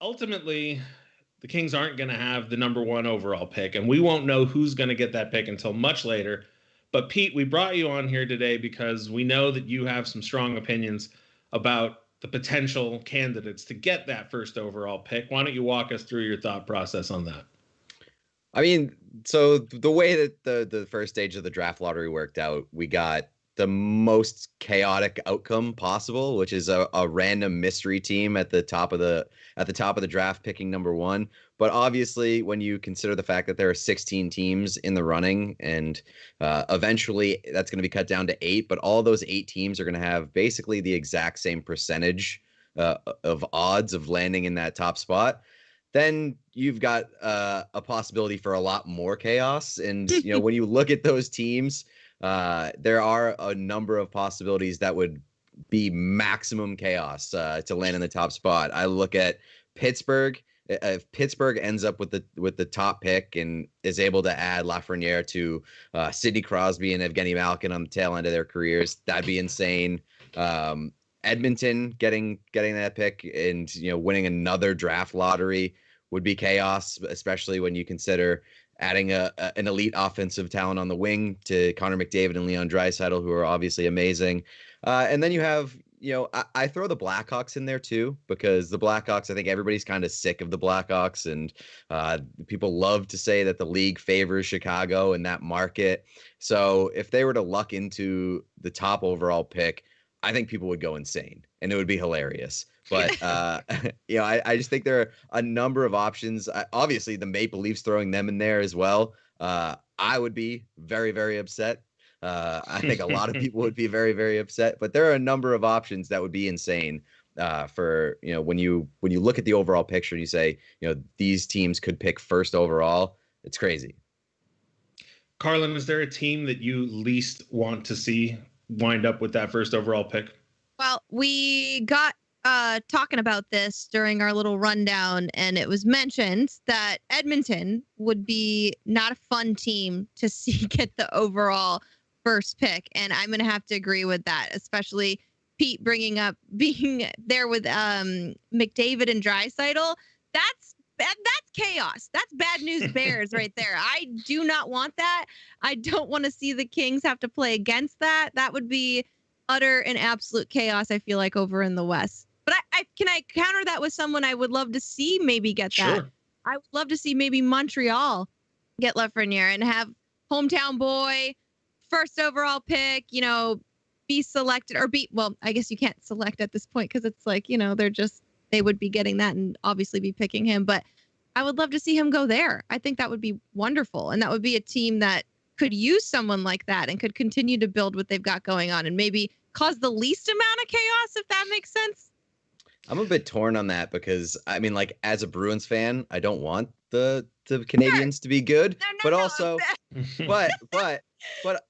ultimately, the Kings aren't going to have the number 1 overall pick, and we won't know who's going to get that pick until much later. But Pete, we brought you on here today because we know that you have some strong opinions about the potential candidates to get that first overall pick. Why don't you walk us through your thought process on that? I mean, so the way that the first stage of the draft lottery worked out, we got the most chaotic outcome possible, which is a random mystery team at the top of the draft picking number 1. But obviously, when you consider the fact that there are 16 teams in the running, and eventually that's going to be cut down to 8, but all those 8 teams are going to have basically the exact same percentage of odds of landing in that top spot, then you've got a possibility for a lot more chaos. And, when you look at those teams, there are a number of possibilities that would be maximum chaos to land in the top spot. I look at Pittsburgh. If Pittsburgh ends up with the top pick and is able to add Lafreniere to Sidney Crosby and Evgeny Malkin on the tail end of their careers, that'd be insane. Edmonton getting that pick and winning another draft lottery would be chaos, especially when you consider adding an elite offensive talent on the wing to Connor McDavid and Leon Draisaitl, who are obviously amazing. And then you have, I throw the Blackhawks in there too, because the Blackhawks, I think everybody's kind of sick of the Blackhawks, and people love to say that the league favors Chicago in that market. So if they were to luck into the top overall pick, I think people would go insane, and it would be hilarious. But, I just think there are a number of options. Obviously, the Maple Leafs throwing them in there as well. I would be very, very upset. I think a lot of people would be very, very upset. But there are a number of options that would be insane for, when you look at the overall picture and you say, these teams could pick first overall. It's crazy. Carlin, is there a team that you least want to see wind up with that first overall pick? Well, we got talking about this during our little rundown, and it was mentioned that Edmonton would be not a fun team to see get the overall first pick. And I'm going to have to agree with that, especially Pete bringing up being there with McDavid and Draisaitl. That's chaos. That's bad news bears right there. I do not want that. I don't want to see the Kings have to play against that. That would be utter and absolute chaos, I feel like, over in the West. But I counter that with someone I would love to see maybe get that. Sure. I would love to see maybe Montreal get Lafreniere and have hometown boy, first overall pick, be selected or well, I guess you can't select at this point because it's like, they would be getting that and obviously be picking him. But I would love to see him go there. I think that would be wonderful. And that would be a team that could use someone like that and could continue to build what they've got going on and maybe cause the least amount of chaos, if that makes sense. I'm a bit torn on that because, I mean, like, as a Bruins fan, I don't want the Canadians to be good, but also, but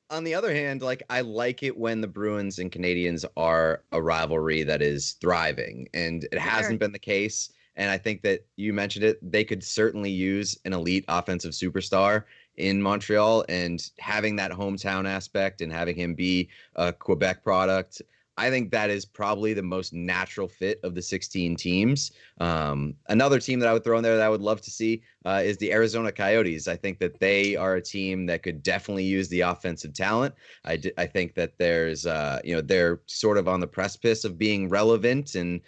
on the other hand, like, I like it when the Bruins and Canadians are a rivalry that is thriving, and it hasn't been the case. And I think that you mentioned it, they could certainly use an elite offensive superstar in Montreal, and having that hometown aspect and having him be a Quebec product, I think that is probably the most natural fit of the 16 teams. Another team that I would throw in there that I would love to see is the Arizona Coyotes. I think that they are a team that could definitely use the offensive talent. I think that there's, they're sort of on the precipice of being relevant, and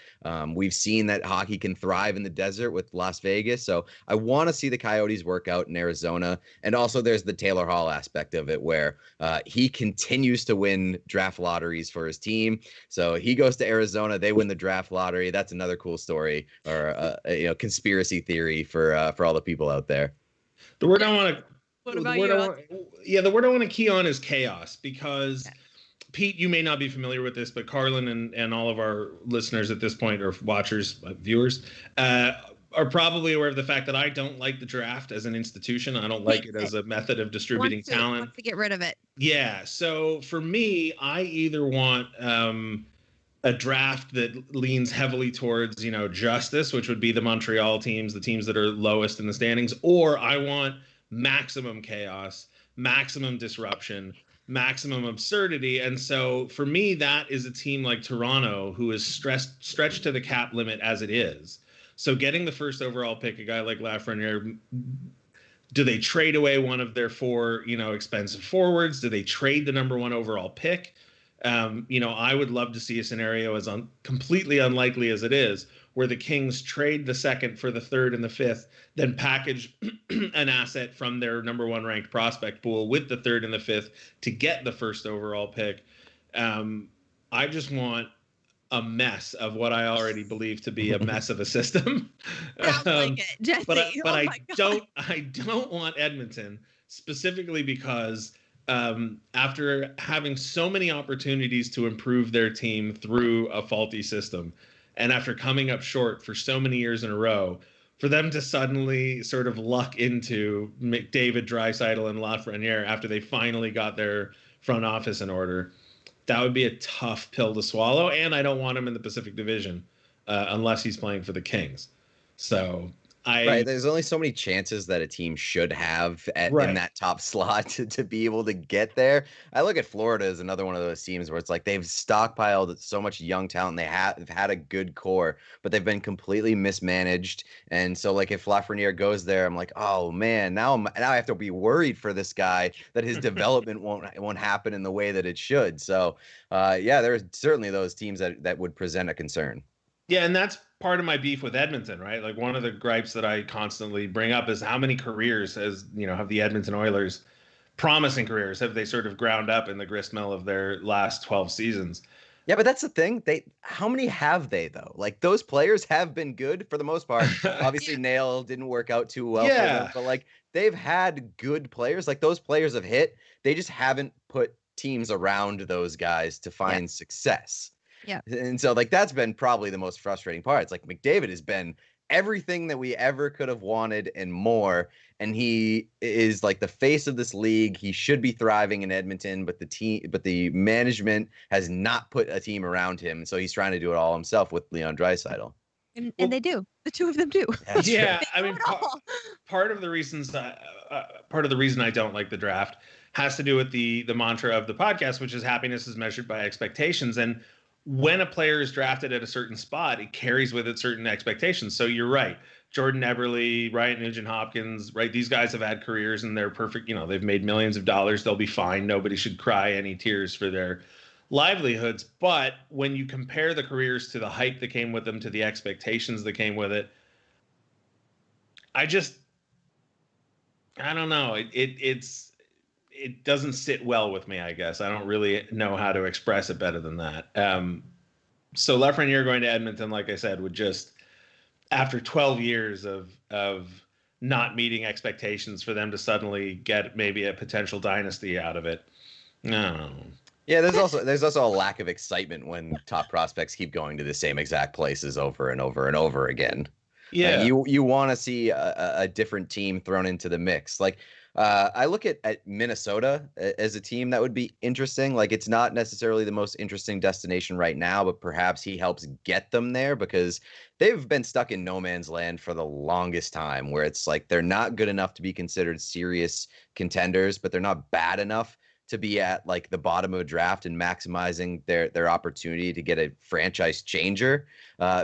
we've seen that hockey can thrive in the desert with Las Vegas. So I want to see the Coyotes work out in Arizona. And also there's the Taylor Hall aspect of it, where he continues to win draft lotteries for his team. So he goes to Arizona, they win the draft lottery. That's another cool story, or conspiracy theory for all the people out there. The word I want to What about you? the word I want to key on is chaos, because Pete, you may not be familiar with this, but Carlin and all of our listeners at this point, or watchers, viewers, are probably aware of the fact that I don't like the draft as an institution. I don't like it as a method of distributing talent. Want to get rid of it. Yeah. So for me, I either want a draft that leans heavily towards, justice, which would be the Montreal teams, the teams that are lowest in the standings, or I want maximum chaos, maximum disruption, maximum absurdity. And so for me, that is a team like Toronto, who is stretched to the cap limit as it is. So getting the first overall pick, a guy like Lafreniere, do they trade away one of their 4, expensive forwards? Do they trade the number 1 overall pick? I would love to see a scenario as completely unlikely as it is, where the Kings trade the second for the third and the fifth, then package an asset from their number 1 ranked prospect pool with the third and the fifth to get the first overall pick. I just want a mess of what I already believe to be a mess of a system. Sounds like it, Jesse. But I God. don't want Edmonton, specifically because after having so many opportunities to improve their team through a faulty system, and after coming up short for so many years in a row, for them to suddenly sort of luck into McDavid, Draisaitl, and Lafreniere after they finally got their front office in order, that would be a tough pill to swallow. And I don't want him in the Pacific Division unless he's playing for the Kings. So Right. There's only so many chances that a team should have in that top slot to be able to get there. I look at Florida as another one of those teams where it's like they've stockpiled so much young talent. They've had a good core, but they've been completely mismanaged. And so, like, if Lafreniere goes there, I'm like, oh man, now I have to be worried for this guy that his development won't happen in the way that it should. So, there are certainly those teams that would present a concern. Yeah, and that's part of my beef with Edmonton, right? Like, one of the gripes that I constantly bring up is how many careers have the Edmonton Oilers, promising careers, have they sort of ground up in the gristmill of their last 12 seasons? Yeah, but that's the thing. How many have they though? Like, those players have been good for the most part. Obviously, Nail didn't work out too well for them, but like they've had good players. Like, those players have hit. They just haven't put teams around those guys to find success. Yeah. And so, like, that's been probably the most frustrating part. It's like McDavid has been everything that we ever could have wanted and more. And he is like the face of this league. He should be thriving in Edmonton, but the management has not put a team around him. So he's trying to do it all himself with Leon Draisaitl. And they do. The two of them do. Yeah, I mean, part of the reason I don't like the draft has to do with the mantra of the podcast, which is happiness is measured by expectations. And when a player is drafted at a certain spot, it carries with it certain expectations. So you're right. Jordan Eberle, Ryan Nugent-Hopkins, right? These guys have had careers and they're perfect. They've made millions of dollars. They'll be fine. Nobody should cry any tears for their livelihoods. But when you compare the careers to the hype that came with them, to the expectations that came with it, I don't know. It doesn't sit well with me, I guess. I don't really know how to express it better than that. So Lafreniere going to Edmonton, like I said, would just, after 12 years of not meeting expectations, for them to suddenly get maybe a potential dynasty out of it. No. Yeah, there's also a lack of excitement when top prospects keep going to the same exact places over and over and over again. Yeah, you want to see a different team thrown into the mix. Like, I look at Minnesota as a team that would be interesting. Like, it's not necessarily the most interesting destination right now, but perhaps he helps get them there, because they've been stuck in no man's land for the longest time, where it's like they're not good enough to be considered serious contenders, but they're not bad enough to be at like the bottom of a draft and maximizing their opportunity to get a franchise changer.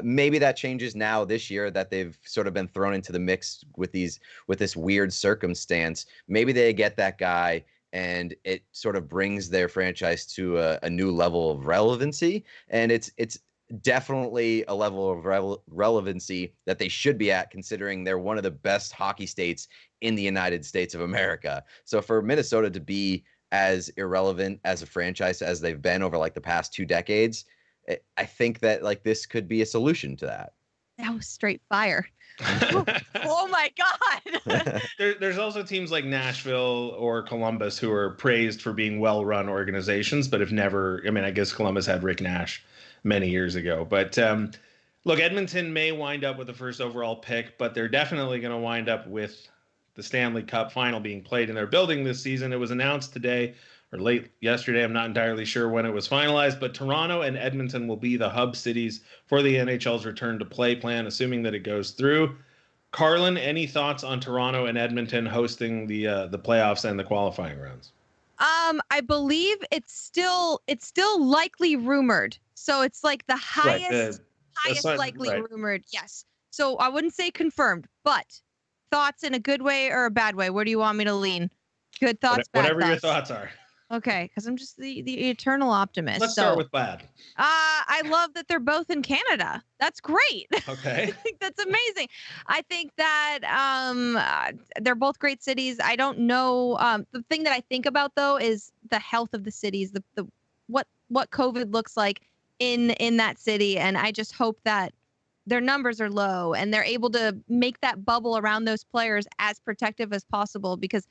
Maybe that changes now this year that they've sort of been thrown into the mix with this weird circumstance. Maybe they get that guy and it sort of brings their franchise to a new level of relevancy. And it's definitely a level of relevancy that they should be at, considering they're one of the best hockey states in the United States of America. So for Minnesota to be as irrelevant as a franchise as they've been over like the past 2 decades, I think that like this could be a solution to that. That was straight fire. Oh my God. There's also teams like Nashville or Columbus who are praised for being well-run organizations, but have never, I guess Columbus had Rick Nash many years ago. But look, Edmonton may wind up with the first overall pick, but they're definitely going to wind up with the Stanley Cup final being played in their building this season. It was announced today or late yesterday. I'm not entirely sure when it was finalized, but Toronto and Edmonton will be the hub cities for the NHL's return to play plan, assuming that it goes through. Carlin, any thoughts on Toronto and Edmonton hosting the playoffs and the qualifying rounds? I believe it's still likely rumored. So it's like the highest likely rumored. Yes. So I wouldn't say confirmed, but thoughts in a good way or a bad way? Where do you want me to lean? Good thoughts, bad whatever thoughts? Your thoughts are. Okay, because I'm just the eternal optimist. Let's start with bad. I love that they're both in Canada. That's great. Okay. I think that's amazing. I think that they're both great cities. I don't know. The thing that I think about though is the health of the cities, the what COVID looks like in that city, and I just hope that their numbers are low and they're able to make that bubble around those players as protective as possible, because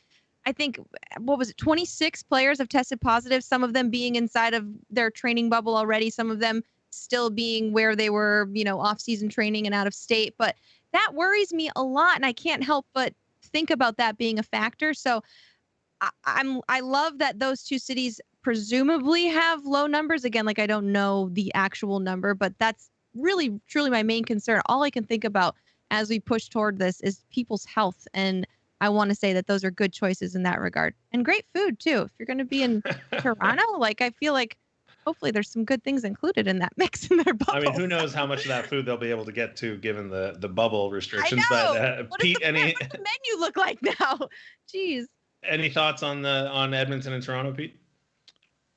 I think, what was it, 26 players have tested positive, some of them being inside of their training bubble already, some of them still being where they were, off-season training and out of state. But that worries me a lot, and I can't help but think about that being a factor. So I love that those two cities presumably have low numbers. Again, like, I don't know the actual number, but that's really, truly my main concern. All I can think about as we push toward this is people's health, and I want to say that those are good choices in that regard. And great food, too. If you're going to be in Toronto, like, I feel like hopefully there's some good things included in that mix in their bubble. I mean, who knows how much of that food they'll be able to get to given the bubble restrictions. I know. But Pete, what's the menu look like now? Jeez. Any thoughts on Edmonton and Toronto, Pete?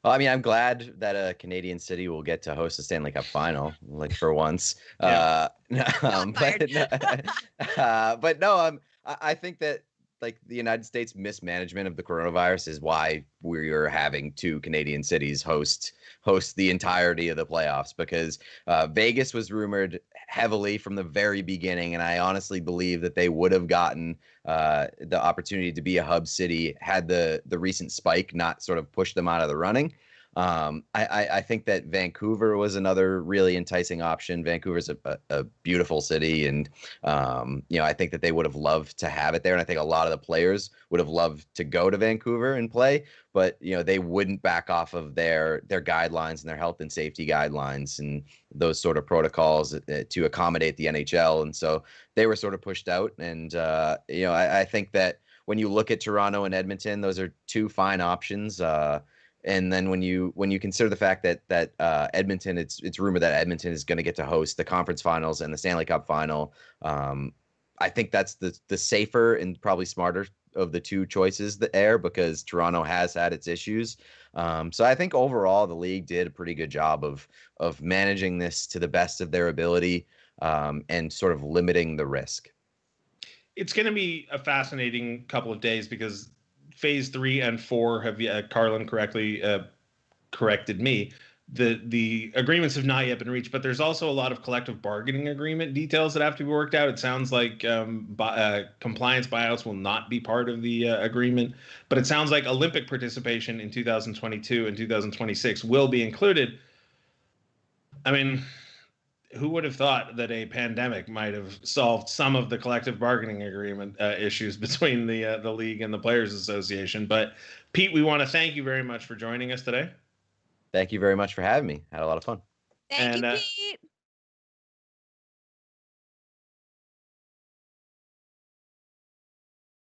Well, I mean, I'm glad that a Canadian city will get to host a Stanley Cup final, like, for once. Yeah. But no, I think that, like, the United States mismanagement of the coronavirus is why we're having two Canadian cities host the entirety of the playoffs, because Vegas was rumored heavily from the very beginning, and I honestly believe that they would have gotten the opportunity to be a hub city had the recent spike not sort of pushed them out of the running. I think that Vancouver was another really enticing option. Vancouver's a beautiful city, and I think that they would have loved to have it there, and I think a lot of the players would have loved to go to Vancouver and play, but they wouldn't back off of their guidelines and their health and safety guidelines and those sort of protocols to accommodate the NHL, and so they were sort of pushed out. And I think that when you look at Toronto and Edmonton, those are two fine options. And then when you consider the fact that Edmonton, it's rumored that Edmonton is going to get to host the conference finals and the Stanley Cup final, I think that's the safer and probably smarter of the two choices there, because Toronto has had its issues. So I think overall the league did a pretty good job of managing this to the best of their ability, and sort of limiting the risk. It's going to be a fascinating couple of days, because Phase 3 and 4 have Carlin correctly corrected me. The agreements have not yet been reached, but there's also a lot of collective bargaining agreement details that have to be worked out. It sounds like compliance buyouts will not be part of the agreement, but it sounds like Olympic participation in 2022 and 2026 will be included. I mean, who would have thought that a pandemic might have solved some of the collective bargaining agreement issues between the league and the Players Association? But Pete, we want to thank you very much for joining us today. Thank you very much for having me. Had a lot of fun. Thank you, Pete.